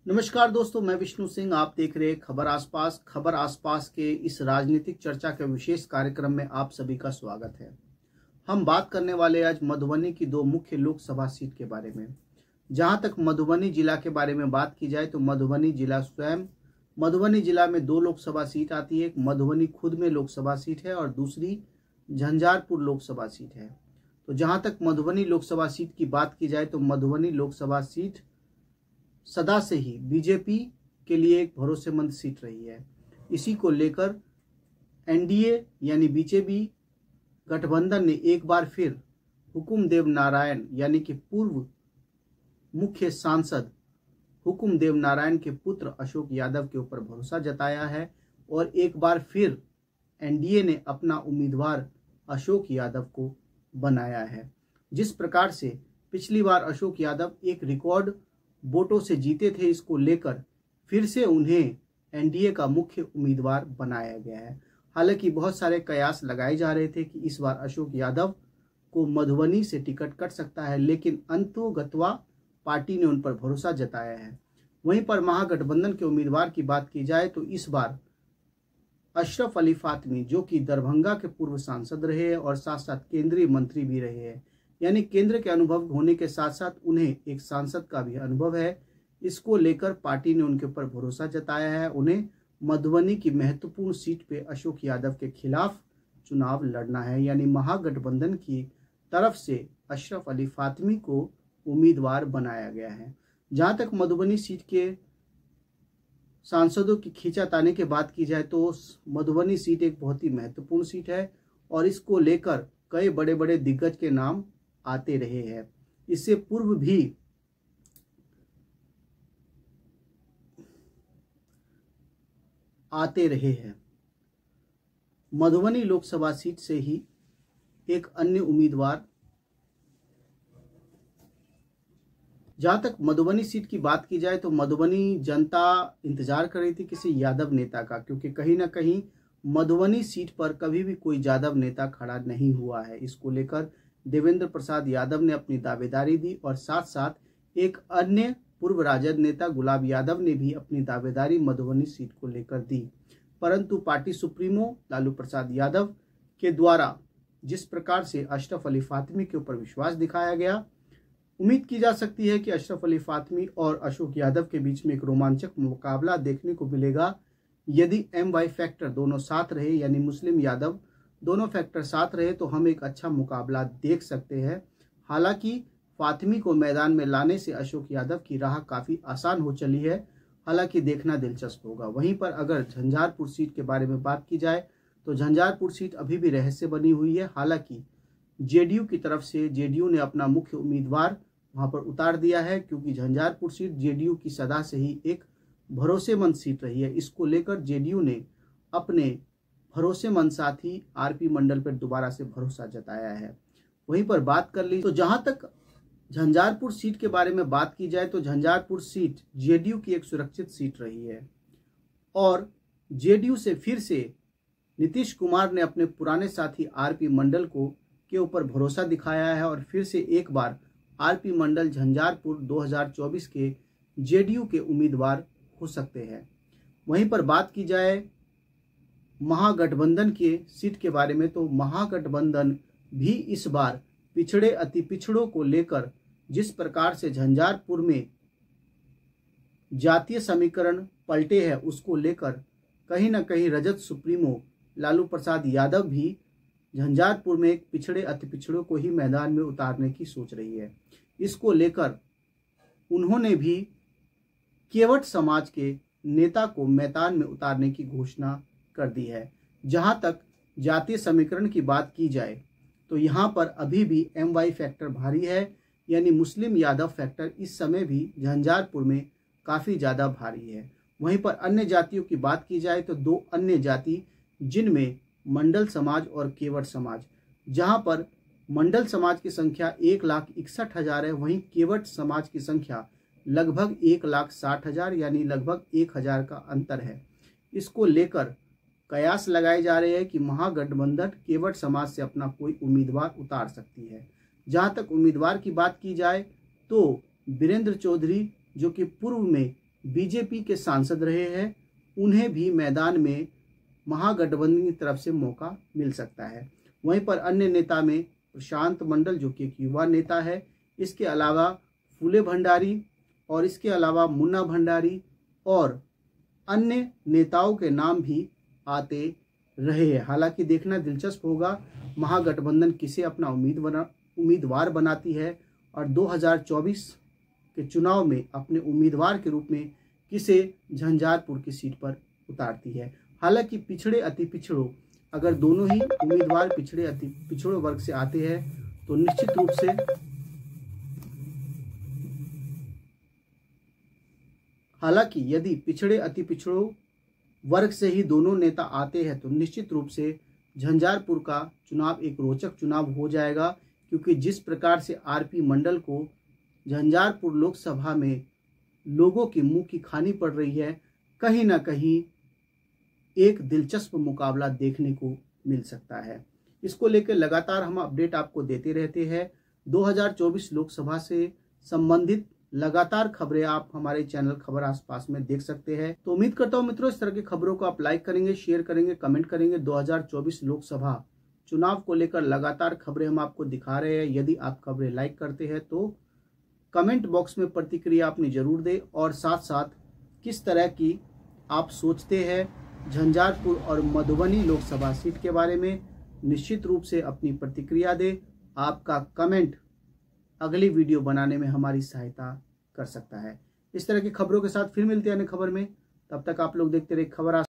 नमस्कार दोस्तों, मैं विष्णु सिंह। आप देख रहे हैं खबर आसपास। खबर आसपास के इस राजनीतिक चर्चा के विशेष कार्यक्रम में आप सभी का स्वागत है। हम बात करने वाले आज मधुबनी की दो मुख्य लोकसभा सीट के बारे में। जहां तक मधुबनी जिला के बारे में बात की जाए तो मधुबनी जिला में दो लोकसभा सीट आती है। एक मधुबनी खुद में लोकसभा सीट है और दूसरी झंझारपुर लोकसभा सीट है। तो जहां तक मधुबनी लोकसभा सीट की बात की जाए तो मधुबनी लोकसभा सीट सदा से ही बीजेपी के लिए एक भरोसेमंद सीट रही है। इसी को लेकर एनडीए यानी बीजेपी गठबंधन ने एक बार फिर हुकुमदेव नारायण यानी कि पूर्व मुख्य सांसद हुकुमदेव नारायण के पुत्र अशोक यादव के ऊपर भरोसा जताया है और एक बार फिर एनडीए ने अपना उम्मीदवार अशोक यादव को बनाया है। जिस प्रकार से पिछली बार अशोक यादव एक रिकॉर्ड वोटों से जीते थे, इसको लेकर फिर से उन्हें एनडीए का मुख्य उम्मीदवार बनाया गया है। हालांकि बहुत सारे कयास लगाए जा रहे थे कि इस बार अशोक यादव को मधुबनी से टिकट कट सकता है, लेकिन अंतोगत्वा पार्टी ने उन पर भरोसा जताया है। वहीं पर महागठबंधन के उम्मीदवार की बात की जाए तो इस बार अशरफ अली फातमी, जो कि दरभंगा के पूर्व सांसद रहे हैं और साथ साथ केंद्रीय मंत्री भी रहे हैं, यानी केंद्र के अनुभव होने के साथ साथ उन्हें एक सांसद का भी अनुभव है, इसको लेकर पार्टी ने उनके ऊपर भरोसा जताया है। उन्हें मधुबनी की महत्वपूर्ण सीट पे अशोक यादव के खिलाफ चुनाव लड़ना है, यानी महागठबंधन की तरफ से अशरफ अली फातमी को उम्मीदवार बनाया गया है। जहां तक मधुबनी सीट के सांसदों की खींचातानी की बात की जाए तो मधुबनी सीट एक बहुत ही महत्वपूर्ण सीट है और इसको लेकर कई बड़े बड़े दिग्गज के नाम आते रहे हैं। इससे पूर्व भी आते रहे हैं। मधुबनी लोकसभा सीट से ही एक अन्य उम्मीदवार, जहां तक मधुबनी सीट की बात की जाए तो मधुबनी जनता इंतजार कर रही थी किसी यादव नेता का, क्योंकि कहीं ना कहीं मधुबनी सीट पर कभी भी कोई यादव नेता खड़ा नहीं हुआ है। इसको लेकर देवेंद्र प्रसाद यादव ने अपनी दावेदारी दी और साथ साथ एक अन्य पूर्व राजद नेता गुलाब यादव ने भी अपनी दावेदारी मधुबनी सीट को लेकर दी। परंतु पार्टी सुप्रीमो लालू प्रसाद यादव के द्वारा जिस प्रकार से अशरफ अली फातमी के ऊपर विश्वास दिखाया गया, उम्मीद की जा सकती है कि अशरफ अली फातमी और अशोक यादव के बीच में एक रोमांचक मुकाबला देखने को मिलेगा। यदि MY फैक्टर दोनों साथ रहे, यानी मुस्लिम यादव दोनों फैक्टर साथ रहे, तो हम एक अच्छा मुकाबला देख सकते हैं। हालांकि फातमी को मैदान में लाने से अशोक यादव की राह काफ़ी आसान हो चली है, हालांकि देखना दिलचस्प होगा। वहीं पर अगर झंझारपुर सीट के बारे में बात की जाए तो झंझारपुर सीट अभी भी रहस्य बनी हुई है। हालांकि जेडीयू की तरफ से जेडीयू ने अपना मुख्य उम्मीदवार वहां पर उतार दिया है, क्योंकि झंझारपुर सीट जेडीयू की सदा से ही एक भरोसेमंद सीट रही है। इसको लेकर जेडीयू ने अपने भरोसेमंद साथी आरपी मंडल पर दोबारा से भरोसा जताया है। वहीं पर बात कर ली तो जहां तक झंझारपुर सीट के बारे में बात की जाए तो झंझारपुर सीट जेडीयू की एक सुरक्षित सीट रही है और जेडीयू से फिर से नीतीश कुमार ने अपने पुराने साथी आरपी मंडल को के ऊपर भरोसा दिखाया है और फिर से एक बार आरपी मंडल झंझारपुर 2024 के जेडीयू के उम्मीदवार हो सकते हैं। वहीं पर बात की जाए महागठबंधन के सीट के बारे में तो महागठबंधन भी इस बार पिछड़े अति पिछड़ों को लेकर जिस प्रकार से झंझारपुर में जातीय समीकरण पलटे हैं, उसको लेकर कहीं ना कहीं रजत सुप्रीमो लालू प्रसाद यादव भी झंझारपुर में एक पिछड़े अति पिछड़ों को ही मैदान में उतारने की सोच रही है। इसको लेकर उन्होंने भी केवट समाज के नेता को मैदान में उतारने की घोषणा कर दी है। जहां तक जातीय समीकरण की बात की जाए तो यहां पर अभी भी MY फैक्टर भारी है, यानी मुस्लिम यादव फैक्टर इस समय भी झंझारपुर में काफ़ी ज़्यादा भारी है। वहीं पर अन्य जातियों की बात की जाए तो दो अन्य जाति, जिनमें मंडल समाज और केवट समाज, जहां पर मंडल समाज की संख्या 1,61,000 है, वहीं केवट समाज की संख्या लगभग 1,60,000 यानी लगभग 1,000 का अंतर है। इसको लेकर कयास लगाए जा रहे हैं कि महागठबंधन केवट समाज से अपना कोई उम्मीदवार उतार सकती है। जहां तक उम्मीदवार की बात की जाए तो वीरेंद्र चौधरी जो कि पूर्व में बीजेपी के सांसद रहे हैं, उन्हें भी मैदान में महागठबंधन की तरफ से मौका मिल सकता है। वहीं पर अन्य नेता में प्रशांत मंडल जो कि एक युवा नेता है, इसके अलावा फूले भंडारी और इसके अलावा मुन्ना भंडारी और अन्य नेताओं के नाम भी आते रहे हैं। हालांकि देखना दिलचस्प होगा महागठबंधन किसे अपना उम्मीदवार बनाती है और 2024 के चुनाव में अपने उम्मीदवार के रूप में किसे झंझारपुर की सीट पर उतारती है। हालांकि पिछड़े अति पिछड़ों, अगर दोनों ही उम्मीदवार पिछड़े अति पिछड़ों वर्ग से आते हैं तो निश्चित रूप से हालांकि यदि पिछड़े अति पिछड़ों वर्ग से ही दोनों नेता आते हैं तो निश्चित रूप से झंझारपुर का चुनाव एक रोचक चुनाव हो जाएगा, क्योंकि जिस प्रकार से आरपी मंडल को झंझारपुर लोकसभा में लोगों की मुंह की खानी पड़ रही है, कहीं ना कहीं एक दिलचस्प मुकाबला देखने को मिल सकता है। इसको लेकर लगातार हम अपडेट आपको देते रहते हैं। 2024 लोकसभा से संबंधित लगातार खबरें आप हमारे चैनल खबर आसपास में देख सकते हैं। तो उम्मीद करता हूं मित्रों, इस तरह की खबरों को आप लाइक करेंगे, शेयर करेंगे, कमेंट करेंगे। 2024 लोकसभा चुनाव को लेकर लगातार खबरें हम आपको दिखा रहे हैं। यदि आप खबरें लाइक करते हैं तो कमेंट बॉक्स में प्रतिक्रिया अपनी जरूर दें और साथ साथ किस तरह की आप सोचते हैं झंझारपुर और मधुबनी लोकसभा सीट के बारे में, निश्चित रूप से अपनी प्रतिक्रिया दें। आपका कमेंट अगली वीडियो बनाने में हमारी सहायता कर सकता है। इस तरह की खबरों के साथ फिर मिलते हैं अन्य खबर में। तब तक आप लोग देखते रहिए खबर।